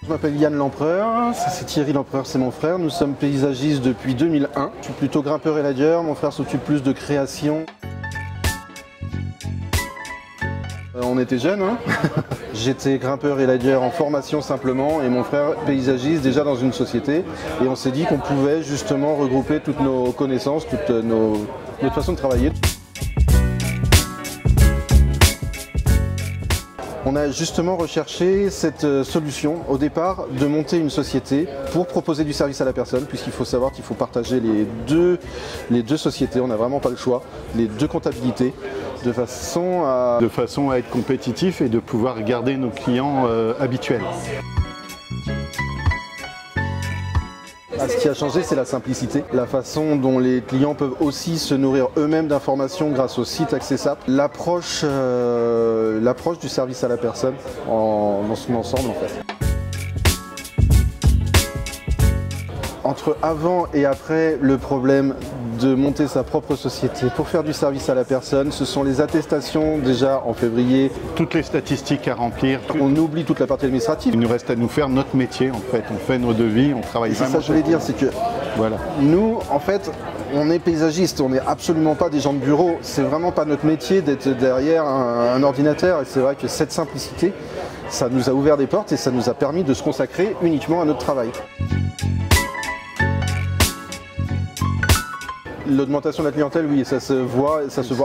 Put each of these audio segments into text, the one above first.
Je m'appelle Yann Lempereur, c'est Thierry Lempereur, c'est mon frère. Nous sommes paysagistes depuis 2001. Je suis plutôt grimpeur et ladeur, mon frère s'occupe plus de création. On était jeunes, hein. J'étais grimpeur et ladeur en formation simplement et mon frère paysagiste déjà dans une société. Et on s'est dit qu'on pouvait justement regrouper toutes nos connaissances, notre façon de travailler. On a justement recherché cette solution au départ de monter une société pour proposer du service à la personne, puisqu'il faut savoir qu'il faut partager les deux sociétés, on n'a vraiment pas le choix, les deux comptabilités, de façon à être compétitif et de pouvoir garder nos clients habituels. Ce qui a changé, c'est la simplicité, la façon dont les clients peuvent aussi se nourrir eux-mêmes d'informations grâce au site Accessap, l'approche du service à la personne dans son ensemble en fait. Entre avant et après le problème de monter sa propre société pour faire du service à la personne, ce sont les attestations déjà en février. Toutes les statistiques à remplir. On oublie toute la partie administrative. Il nous reste à nous faire notre métier en fait. On fait nos devis, on travaille vraiment. C'est ça que je voulais dire, c'est que voilà. Nous, en fait, on est paysagistes, on n'est absolument pas des gens de bureau. C'est vraiment pas notre métier d'être derrière un ordinateur. Et c'est vrai que cette simplicité, ça nous a ouvert des portes et ça nous a permis de se consacrer uniquement à notre travail. L'augmentation de la clientèle, oui, ça se voit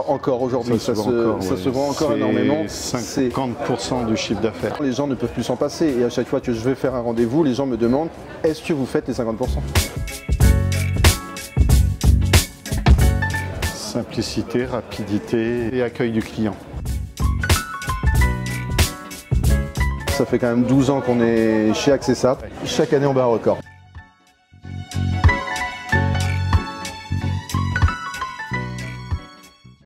encore aujourd'hui. Ça se voit encore énormément. 50% du chiffre d'affaires. Les gens ne peuvent plus s'en passer et à chaque fois que je vais faire un rendez-vous, les gens me demandent « Est-ce que vous faites les 50%? » Simplicité, rapidité et accueil du client. Ça fait quand même 12 ans qu'on est chez Accessap. Chaque année on bat un record.